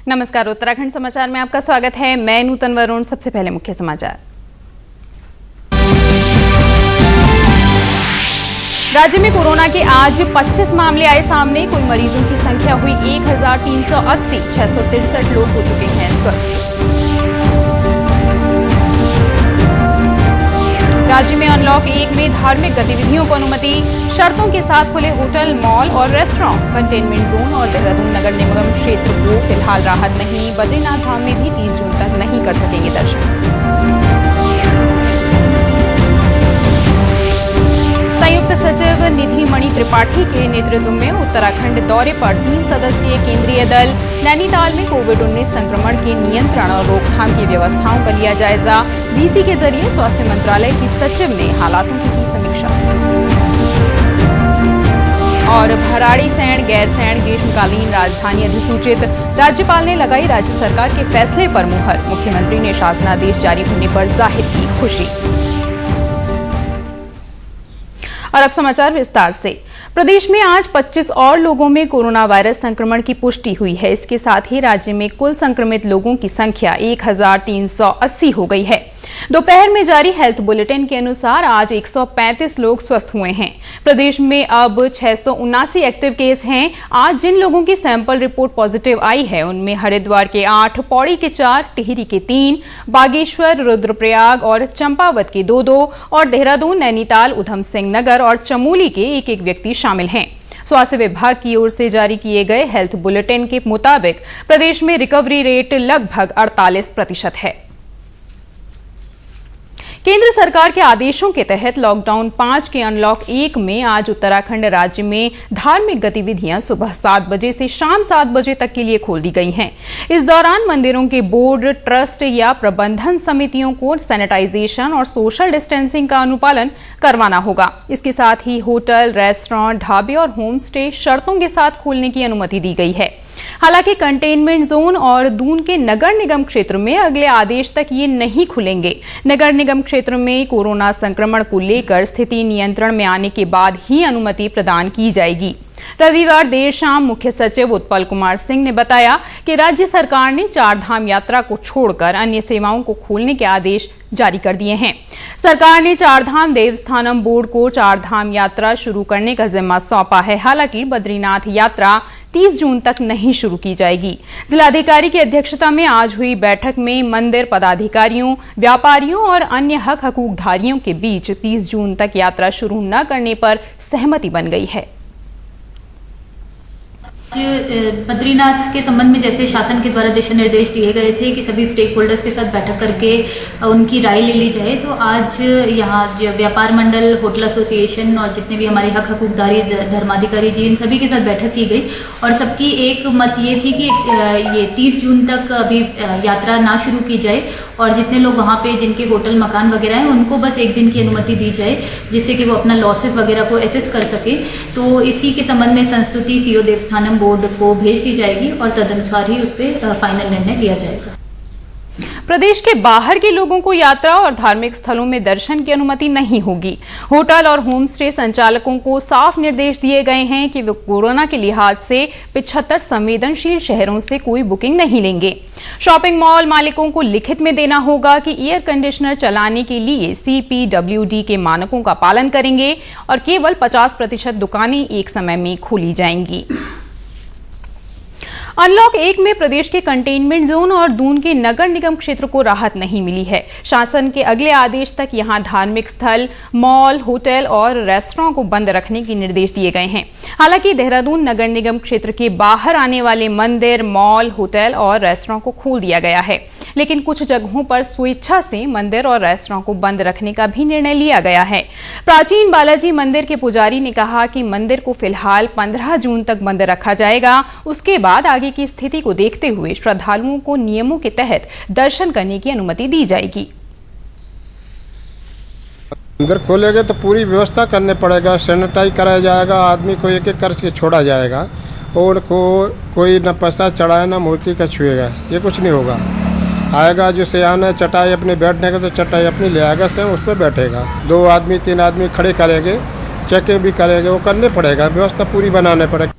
नमस्कार, उत्तराखंड समाचार में आपका स्वागत है। मैं नूतन वरुण। सबसे पहले मुख्य समाचार। राज्य में कोरोना के आज 25 मामले आए सामने। कुल मरीजों की संख्या हुई 1380। 663 लोग हो चुके हैं स्वस्थ। राज्य में अनलॉक 1 में धार्मिक गतिविधियों को अनुमति। शर्तों के साथ खुले होटल, मॉल और रेस्टोरेंट। कंटेनमेंट जोन और देहरादून नगर निगम क्षेत्र को फिलहाल राहत नहीं। बद्रीनाथ धाम में भी 30 जून तक नहीं कर सकेंगे दर्शन। संयुक्त सचिव निधि मणि त्रिपाठी के नेतृत्व में उत्तराखंड दौरे पर 3 सदस्यीय केंद्रीय दल। नैनीताल में कोविड-19 संक्रमण के नियंत्रण और रोकथाम की व्यवस्थाओं का लिया जायजा। वीसी के जरिए स्वास्थ्य मंत्रालय की सचिव ने हालातों की समीक्षा। और भराड़ीसैंण गैरसैंण ग्रीष्मकालीन राजधानी अधिसूचित। राज्यपाल ने लगाई राज्य सरकार के फैसले पर मुहर। मुख्यमंत्री ने शासनादेश जारी होने पर जाहिर की खुशी। और अब समाचार विस्तार से। प्रदेश में आज 25 और लोगों में कोरोना वायरस संक्रमण की पुष्टि हुई है। इसके साथ ही राज्य में कुल संक्रमित लोगों की संख्या 1380 हो गई है। दोपहर में जारी हेल्थ बुलेटिन के अनुसार आज 135 लोग स्वस्थ हुए हैं। प्रदेश में अब 679 एक्टिव केस हैं। आज जिन लोगों की सैंपल रिपोर्ट पॉजिटिव आई है उनमें हरिद्वार के 8, पौड़ी के 4, टिहरी के 3, बागेश्वर, रुद्रप्रयाग और चंपावत के 2 और देहरादून, नैनीताल, उधम सिंह नगर और चमोली के 1 व्यक्ति शामिल हैं। स्वास्थ्य विभाग की ओर से जारी किए गए हेल्थ बुलेटिन के मुताबिक प्रदेश में रिकवरी रेट लगभग 48% है। केंद्र सरकार के आदेशों के तहत लॉकडाउन 5 के अनलॉक 1 में आज उत्तराखंड राज्य में धार्मिक गतिविधियां सुबह 7 बजे से शाम 7 बजे तक के लिए खोल दी गई हैं। इस दौरान मंदिरों के बोर्ड, ट्रस्ट या प्रबंधन समितियों को सैनिटाइजेशन और सोशल डिस्टेंसिंग का अनुपालन करवाना होगा। इसके साथ ही होटल, रेस्टोरेंट, ढाबे और होम स्टे शर्तों के साथ खोलने की अनुमति दी गई है। हालांकि कंटेनमेंट जोन और दून के नगर निगम क्षेत्र में अगले आदेश तक ये नहीं खुलेंगे। नगर निगम क्षेत्र में कोरोना संक्रमण को लेकर स्थिति नियंत्रण में आने के बाद ही अनुमति प्रदान की जाएगी। रविवार देर शाम मुख्य सचिव उत्पल कुमार सिंह ने बताया कि राज्य सरकार ने 4 धाम यात्रा को छोड़कर अन्य सेवाओं को खोलने के आदेश जारी कर दिए हैं। सरकार ने 4 धाम देवस्थानम बोर्ड को 4 धाम यात्रा शुरू करने का जिम्मा सौंपा है। हालांकि बद्रीनाथ यात्रा 30 जून तक नहीं शुरू की जाएगी। जिलाधिकारी की अध्यक्षता में आज हुई बैठक में मंदिर पदाधिकारियों, व्यापारियों और अन्य हक हकूकधारियों के बीच 30 जून तक यात्रा शुरू न करने पर सहमति बन गई है। बद्रीनाथ के संबंध में जैसे शासन के द्वारा दिशा निर्देश दिए गए थे कि सभी स्टेक होल्डर्स के साथ बैठक करके उनकी राय ले ली जाए, तो आज यहाँ व्यापार मंडल, होटल एसोसिएशन और जितने भी हमारे हक हकूकदारी धर्माधिकारी जी, इन सभी के साथ बैठक की गई और सबकी एक मत ये थी कि ये 30 जून तक अभी यात्रा ना शुरू की जाए और जितने लोग वहाँ पे जिनके होटल मकान वगैरह हैं उनको बस 1 दिन की अनुमति दी जाए, जिससे कि वो अपना लॉसेस वगैरह को एसेस कर सके। तो इसी के संबंध में संस्तुति सीओ देवस्थानम बोर्ड को भेज दी जाएगी और तदनुसार ही उस पर फाइनल निर्णय लिया जाएगा। प्रदेश के बाहर के लोगों को यात्रा और धार्मिक स्थलों में दर्शन की अनुमति नहीं होगी। होटल और होम स्टे संचालकों को साफ निर्देश दिए गए हैं कि वे कोरोना के लिहाज से 75 संवेदनशील शहरों से कोई बुकिंग नहीं लेंगे। शॉपिंग मॉल मालिकों को लिखित में देना होगा कि एयर कंडीशनर चलाने के लिए CPWD के मानकों का पालन करेंगे और केवल 50% दुकानें एक समय में खोली जाएंगी। अनलॉक 1 में प्रदेश के कंटेनमेंट जोन और दून के नगर निगम क्षेत्र को राहत नहीं मिली है। शासन के अगले आदेश तक यहां धार्मिक स्थल, मॉल, होटल और रेस्टोरेंट को बंद रखने के निर्देश दिए गए हैं। हालांकि देहरादून नगर निगम क्षेत्र के बाहर आने वाले मंदिर, मॉल, होटल और रेस्टोरेंट को खोल दिया गया है, लेकिन कुछ जगहों पर स्वेच्छा से मंदिर और रेस्टोरेंट को बंद रखने का भी निर्णय लिया गया है। प्राचीन बालाजी मंदिर के पुजारी ने कहा कि मंदिर को फिलहाल 15 जून तक बंद रखा जाएगा। उसके बाद आगे की स्थिति को देखते हुए श्रद्धालुओं को नियमों के तहत दर्शन करने की अनुमति दी जाएगी। मंदिर खोलेंगे तो पूरी व्यवस्था करने पड़ेगा, सैनिटाइज कराया जाएगा, आदमी को एक एक करके छोड़ा जाएगा और कोई न पैसा चढ़ाए न मूर्ति का छुएगा, ये कुछ नहीं होगा। आएगा जो सियान है, चटाई अपनी बैठने का तो चटाई अपनी ले आएगा, स्वयं उस पर बैठेगा। 2 आदमी 3 आदमी खड़े करेंगे, चेकिंग भी करेंगे, वो करने पड़ेगा, व्यवस्था पूरी बनाने पड़ेगी।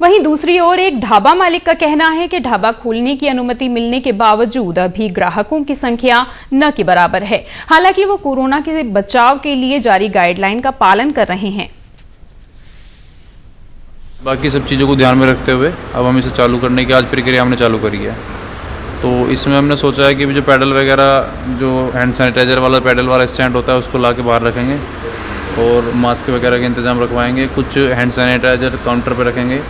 वहीं दूसरी ओर एक ढाबा मालिक का कहना है कि ढाबा खोलने की अनुमति मिलने के बावजूद अभी ग्राहकों की संख्या न के बराबर है। हालांकि वो कोरोना के बचाव के लिए जारी गाइडलाइन का पालन कर रहे हैं। बाकी सब चीज़ों को ध्यान में रखते हुए अब हम इसे चालू करने की आज प्रक्रिया हमने चालू करी है। तो इसमें हमने सोचा है कि जो पैडल वगैरह, जो हैंड सैनिटाइजर वाला पैडल वाला स्टैंड होता है, उसको ला के बाहर रखेंगे और मास्क वगैरह का इंतजाम रखवाएंगे। कुछ हैंड सैनिटाइजर काउंटर पर रखेंगे।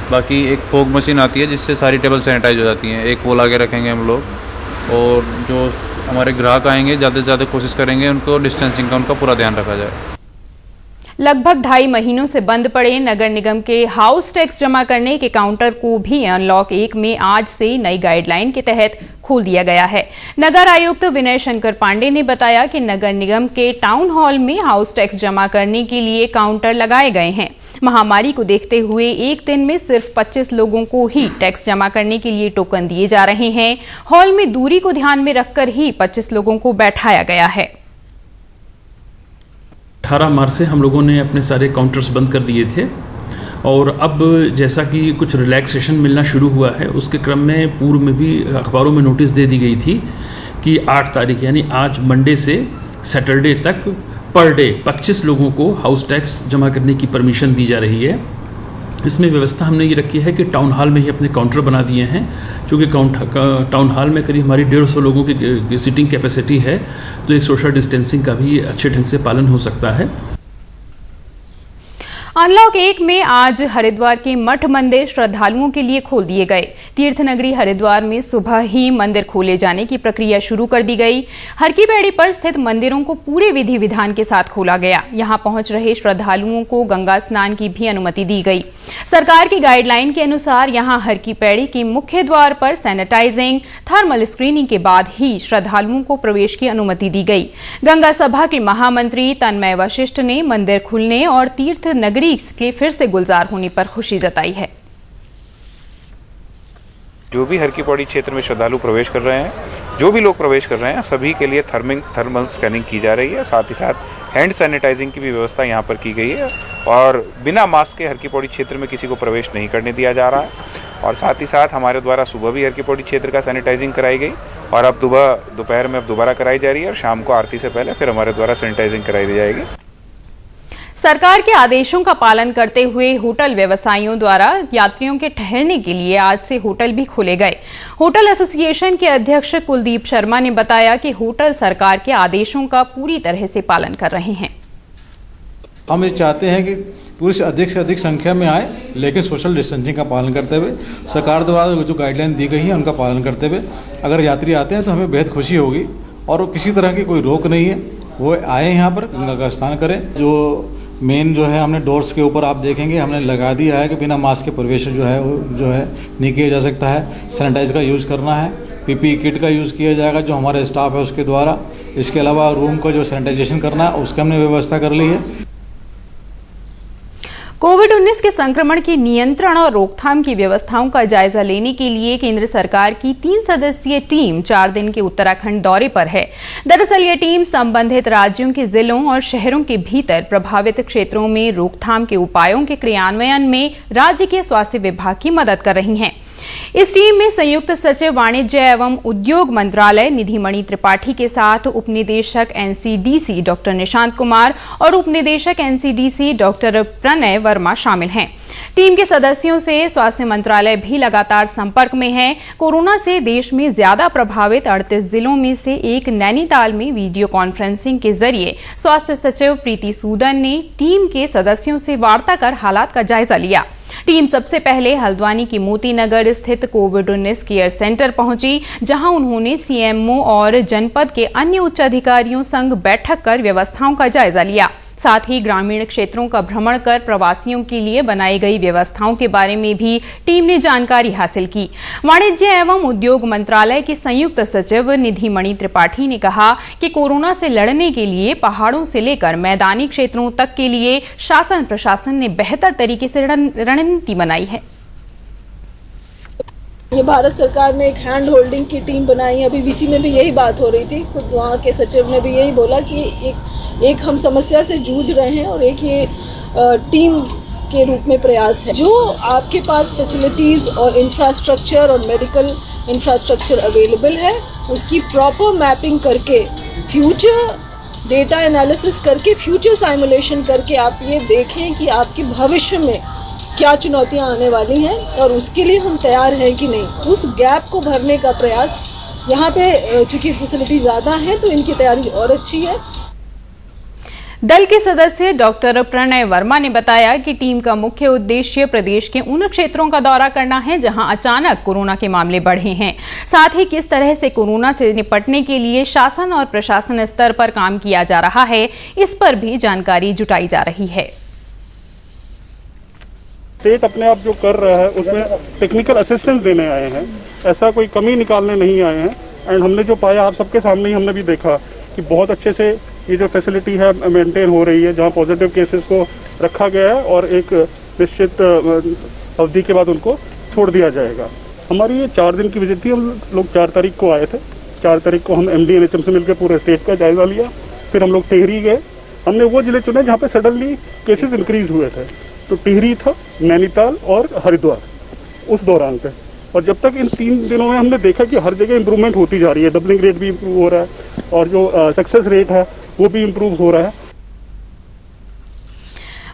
बाकी एक फोग मशीन आती है जिससे सारी टेबल सैनिटाइज हो जाती हैं, एक वो ला के रखेंगे हम लोग। और जो हमारे ग्राहक आएंगे ज़्यादा से ज़्यादा कोशिश करेंगे उनको डिस्टेंसिंग का उनका पूरा ध्यान रखा जाए। लगभग 2.5 महीनों से बंद पड़े नगर निगम के हाउस टैक्स जमा करने के काउंटर को भी अनलॉक 1 में आज से नई गाइडलाइन के तहत खोल दिया गया है। नगर आयुक्त विनय शंकर पांडे ने बताया कि नगर निगम के टाउन हॉल में हाउस टैक्स जमा करने के लिए काउंटर लगाए गए हैं। महामारी को देखते हुए एक दिन में सिर्फ 25 लोगों को ही टैक्स जमा करने के लिए टोकन दिए जा रहे हैं। हॉल में दूरी को ध्यान में रखकर ही 25 लोगों को बैठाया गया है। 18 मार्च से हम लोगों ने अपने सारे काउंटर्स बंद कर दिए थे और अब जैसा कि कुछ रिलैक्सेशन मिलना शुरू हुआ है, उसके क्रम में पूर्व में भी अखबारों में नोटिस दे दी गई थी कि 8 तारीख यानी आज मंडे से सैटरडे तक पर डे 25 लोगों को हाउस टैक्स जमा करने की परमिशन दी जा रही है। इसमें व्यवस्था हमने ये रखी है कि टाउन हॉल में ही अपने काउंटर बना दिए हैं। चूँकि टाउन हॉल में करीब हमारी 150 लोगों की सीटिंग कैपेसिटी है, तो एक सोशल डिस्टेंसिंग का भी अच्छे ढंग से पालन हो सकता है। अनलॉक 1 में आज हरिद्वार के मठ मंदिर श्रद्धालुओं के लिए खोल दिए गए। तीर्थ नगरी हरिद्वार में सुबह ही मंदिर खोले जाने की प्रक्रिया शुरू कर दी गई। हर की पैड़ी पर स्थित मंदिरों को पूरे विधि विधान के साथ खोला गया। यहां पहुंच रहे श्रद्धालुओं को गंगा स्नान की भी अनुमति दी गई। सरकार की गाइडलाइन के अनुसार यहां हर की पैड़ी के मुख्य द्वार पर सैनिटाइजिंग, थर्मल स्क्रीनिंग के बाद ही श्रद्धालुओं को प्रवेश की अनुमति दी गई। गंगा सभा के महामंत्री तन्मय वशिष्ठ ने मंदिर खुलने और तीर्थ नगरी के फिर से गुलजार होने पर खुशी जताई है। जो भी हर की पौड़ी क्षेत्र में श्रद्धालु प्रवेश कर रहे हैं, जो भी लोग प्रवेश कर रहे हैं, सभी के लिए थर्मल स्कैनिंग की जा रही है। साथ ही साथ हैंड सैनिटाइजिंग की भी व्यवस्था यहाँ पर की गई है और बिना मास्क के हर की पौड़ी क्षेत्र में किसी को प्रवेश नहीं करने दिया जा रहा है। और साथ ही साथ हमारे द्वारा सुबह भी हर की पौड़ी क्षेत्र का सैनिटाइजिंग कराई गई और अब दोपहर में अब दोबारा कराई जा रही है और शाम को आरती से पहले फिर हमारे द्वारा सैनिटाइजिंग कराई दी जाएगी। सरकार के आदेशों का पालन करते हुए होटल व्यवसायियों द्वारा यात्रियों के ठहरने के लिए आज से होटल भी खोले गए। होटल एसोसिएशन के अध्यक्ष कुलदीप शर्मा ने बताया कि होटल सरकार के आदेशों का पूरी तरह से पालन कर रहे हैं। हम ये चाहते हैं कि टूरिस्ट अधिक से अधिक संख्या में आए, लेकिन सोशल डिस्टेंसिंग का पालन करते हुए, सरकार द्वारा जो गाइडलाइन दी गई है उनका पालन करते हुए अगर यात्री आते हैं तो हमें बेहद खुशी होगी और किसी तरह की कोई रोक नहीं है। वो आए यहाँ पर गंगा का स्नान करें। जो मेन जो है हमने डोर्स के ऊपर आप देखेंगे हमने लगा दिया है कि बिना मास्क के प्रवेश जो है नहीं किया जा सकता है। सैनिटाइज का यूज़ करना है, पीपी किट का यूज़ किया जाएगा जो हमारे स्टाफ है उसके द्वारा। इसके अलावा रूम को जो सैनिटाइजेशन करना है उसका हमने व्यवस्था कर ली है। कोविड-19 के संक्रमण के नियंत्रण और रोकथाम की व्यवस्थाओं का जायजा लेने के लिए केंद्र सरकार की 3 सदस्यीय टीम 4 दिन के उत्तराखंड दौरे पर है। दरअसल ये टीम संबंधित राज्यों के जिलों और शहरों के भीतर प्रभावित क्षेत्रों में रोकथाम के उपायों के क्रियान्वयन में राज्य के स्वास्थ्य विभाग की मदद कर रही है। इस टीम में संयुक्त सचिव वाणिज्य एवं उद्योग मंत्रालय निधिमणि त्रिपाठी के साथ उपनिदेशक एनसीडीसी डॉक्टर निशांत कुमार और उपनिदेशक एनसीडीसी डॉक्टर प्रणय वर्मा शामिल हैं। टीम के सदस्यों से स्वास्थ्य मंत्रालय भी लगातार संपर्क में है। कोरोना से देश में ज्यादा प्रभावित 38 जिलों में से एक नैनीताल में वीडियो कॉन्फ्रेंसिंग के जरिए स्वास्थ्य सचिव प्रीति सूदन ने टीम के सदस्यों से वार्ता कर हालात का जायजा लिया। टीम सबसे पहले हल्द्वानी के मोती नगर स्थित कोविड-19 केयर सेंटर पहुंची, जहां उन्होंने सीएमओ और जनपद के अन्य उच्च अधिकारियों संग बैठक कर व्यवस्थाओं का जायजा लिया। साथ ही ग्रामीण क्षेत्रों का भ्रमण कर प्रवासियों के लिए बनाई गई व्यवस्थाओं के बारे में भी टीम ने जानकारी हासिल की। वाणिज्य एवं उद्योग मंत्रालय के संयुक्त सचिव निधिमणि त्रिपाठी ने कहा कि कोरोना से लड़ने के लिए पहाड़ों से लेकर मैदानी क्षेत्रों तक के लिए शासन प्रशासन ने बेहतर तरीके से रणनीति बनाई है। ये भारत सरकार ने एक हैंड होल्डिंग की टीम बनाई है। अभी वीसी में भी यही बात हो रही थी, खुद वहाँ के सचिव ने भी यही बोला कि एक हम समस्या से जूझ रहे हैं और एक ये टीम के रूप में प्रयास है। जो आपके पास फैसिलिटीज़ और इंफ्रास्ट्रक्चर और मेडिकल इंफ्रास्ट्रक्चर अवेलेबल है, उसकी प्रॉपर मैपिंग करके, फ्यूचर डेटा एनालिसिस करके, फ्यूचर साइमुलेशन करके आप ये देखें कि आपके भविष्य में क्या चुनौतियां आने वाली हैं और उसके लिए हम तैयार हैं कि नहीं। उस गैप को भरने का प्रयास यहाँ पे, चूँकि फैसिलिटी ज़्यादा है तो इनकी तैयारी और अच्छी है। दल के सदस्य डॉक्टर प्रणय वर्मा ने बताया कि टीम का मुख्य उद्देश्य प्रदेश के उन क्षेत्रों का दौरा करना है जहां अचानक कोरोना के मामले बढ़े हैं, साथ ही किस तरह से कोरोना से निपटने के लिए शासन और प्रशासन स्तर पर काम किया जा रहा है, इस पर भी जानकारी जुटाई जा रही है। स्टेट अपने आप जो कर रहा है उसमें टेक्निकल असिस्टेंस देने आए हैं, ऐसा कोई कमी निकालने नहीं आए हैं। एंड हमने जो पाया आप सबके सामने ही हमने भी देखा कि बहुत अच्छे से ये जो फैसिलिटी है मेंटेन हो रही है, जहां पॉजिटिव केसेस को रखा गया है और एक निश्चित अवधि के बाद उनको छोड़ दिया जाएगा। हमारी ये 4 दिन की विजिट थी। हम लोग 4 तारीख को आए थे। 4 तारीख को हम MD NHM से मिलकर पूरे स्टेट का जायजा लिया। फिर हम लोग टिहरी गए। हमने वो जिले चुने जहाँ पे सडनली केसेस इंक्रीज हुए थे, तो टिहरी था, नैनीताल और हरिद्वार उस दौरान पे। और जब तक इन 3 दिनों में हमने देखा कि हर जगह इंप्रूवमेंट होती जा रही है, डबलिंग रेट भी इम्प्रूव हो रहा है और जो सक्सेस रेट है वो भी इम्प्रूव हो रहा है।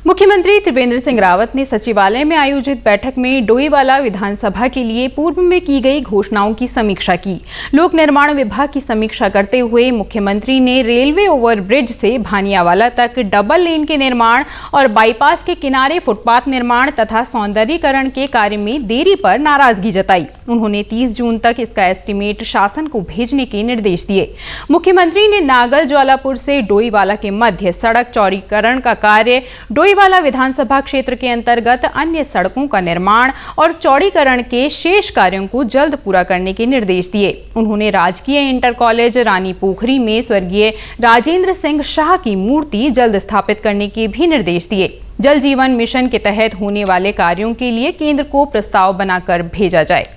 मुख्यमंत्री त्रिवेंद्र सिंह रावत ने सचिवालय में आयोजित बैठक में डोईवाला विधानसभा के लिए पूर्व में की गई घोषणाओं की समीक्षा की। लोक निर्माण विभाग की समीक्षा करते हुए मुख्यमंत्री ने रेलवे ओवरब्रिज से भानियावाला तक डबल लेन के निर्माण और बाईपास के किनारे फुटपाथ निर्माण तथा सौंदर्यीकरण के कार्य में देरी पर नाराजगी जताई। उन्होंने 30 जून तक इसका एस्टीमेट शासन को भेजने के निर्देश दिए। मुख्यमंत्री ने नागल ज्वालापुर से डोईवाला के मध्य सड़क चौड़ीकरण का कार्य, डोईवाला विधानसभा क्षेत्र के अंतर्गत अन्य सड़कों का निर्माण और चौड़ीकरण के शेष कार्यों को जल्द पूरा करने के निर्देश दिए। उन्होंने राजकीय इंटर कॉलेज रानी पोखरी में स्वर्गीय राजेंद्र सिंह शाह की मूर्ति जल्द स्थापित करने के भी निर्देश दिए। जल जीवन मिशन के तहत होने वाले कार्यों के लिए केंद्र को प्रस्ताव बनाकर भेजा जाए।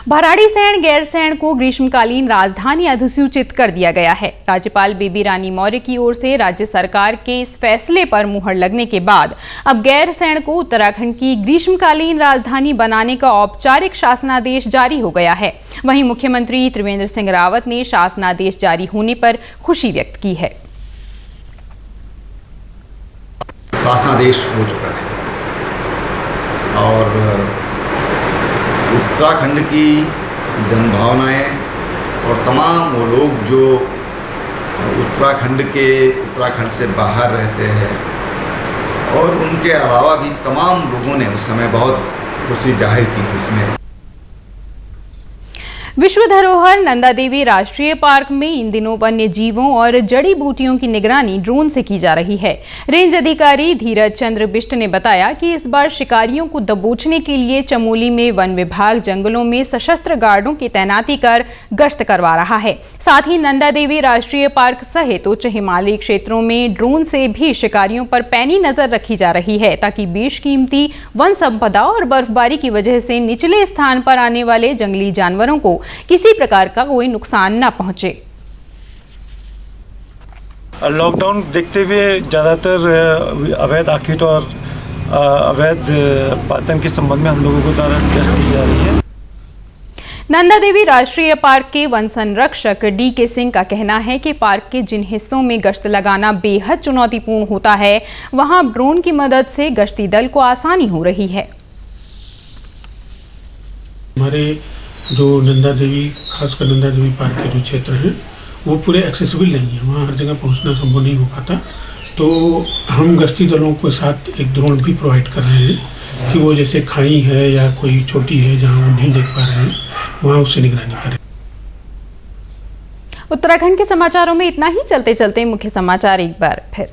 भराड़ीसैंण गैरसैंण को ग्रीष्मकालीन राजधानी अधिसूचित कर दिया गया है। राज्यपाल बेबी रानी मौर्य की ओर से राज्य सरकार के इस फैसले पर मुहर लगने के बाद अब गैरसैंण को उत्तराखंड की ग्रीष्मकालीन राजधानी बनाने का औपचारिक शासनादेश जारी हो गया है। वहीं मुख्यमंत्री त्रिवेंद्र सिंह रावत ने शासनादेश जारी होने पर खुशी व्यक्त की है। शासनादेश हो चुका है और उत्तराखंड की जनभावनाएं और तमाम वो लोग जो उत्तराखंड से बाहर रहते हैं और उनके अलावा भी तमाम लोगों ने उस समय बहुत खुशी जाहिर की थी इसमें। विश्व धरोहर नंदा देवी राष्ट्रीय पार्क में इन दिनों वन्य जीवों और जड़ी बूटियों की निगरानी ड्रोन से की जा रही है। रेंज अधिकारी धीरज चंद्र बिष्ट ने बताया कि इस बार शिकारियों को दबोचने के लिए चमोली में वन विभाग जंगलों में सशस्त्र गार्डों की तैनाती कर गश्त करवा रहा है। साथ ही नंदा देवी राष्ट्रीय पार्क सहित उच्च हिमालयी क्षेत्रों में ड्रोन से भी शिकारियों पर पैनी नजर रखी जा रही है, ताकि बेशकीमती वन संपदा और बर्फबारी की वजह से निचले स्थान पर आने वाले जंगली जानवरों को किसी प्रकार का कोई नुकसान न पहुंचे। लॉकडाउन देखते हुए ज़्यादातर अवैध आखिट और अवैध पातन के संबंध में हम लोगों को द्वारा गश्त की जा रही है। नंदा देवी राष्ट्रीय पार्क के वन संरक्षक DK सिंह का कहना है कि पार्क के जिन हिस्सों में गश्त लगाना बेहद चुनौतीपूर्ण होता है, वहां ड्रोन की मदद से गश्ती दल को आसानी हो रही है। हमारे जो नंदा देवी, खासकर नंदा देवी पार्क के जो क्षेत्र हैं वो पूरे एक्सेसिबल नहीं है, वहाँ हर जगह पहुँचना संभव नहीं हो पाता। तो हम गश्ती दलों के साथ एक ड्रोन भी प्रोवाइड कर रहे हैं कि वो जैसे खाई है या कोई चोटी है जहाँ वो नहीं देख पा रहे हैं, वहाँ उससे निगरानी करें। उत्तराखंड के समाचारों में इतना ही। चलते चलते मुख्य समाचार एक बार फिर।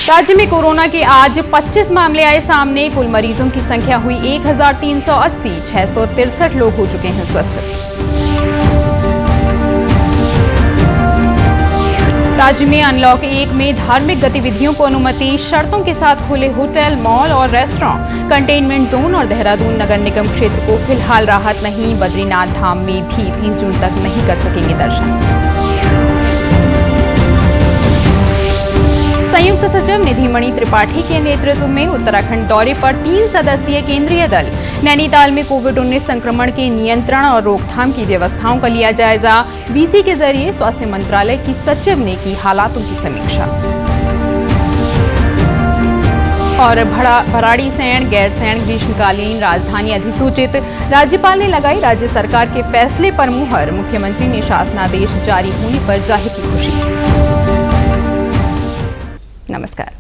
राज्य में कोरोना के आज 25 मामले आए सामने। कुल मरीजों की संख्या हुई 1380। 663 लोग हो चुके हैं स्वस्थ। राज्य में अनलॉक 1 में धार्मिक गतिविधियों को अनुमति, शर्तों के साथ खुले होटल, मॉल और रेस्टोरेंट। कंटेनमेंट जोन और देहरादून नगर निगम क्षेत्र को फिलहाल राहत नहीं। बद्रीनाथ धाम में भी 30 जून तक नहीं कर सकेंगे दर्शन। संयुक्त सचिव निधिमणि त्रिपाठी के नेतृत्व में उत्तराखंड दौरे पर 3 सदस्यीय केंद्रीय दल। नैनीताल में कोविड-19 संक्रमण के नियंत्रण और रोकथाम की व्यवस्थाओं का लिया जायजा। वीसी के जरिए स्वास्थ्य मंत्रालय की सचिव ने की हालातों की समीक्षा। और भराड़ीसैंण गैरसैंण ग्रीष्मकालीन राजधानी अधिसूचित, राज्यपाल ने लगाई राज्य सरकार के फैसले पर मुहर। मुख्यमंत्री ने शासनादेश जारी होने पर जाहिर की खुशी। नमस्कार।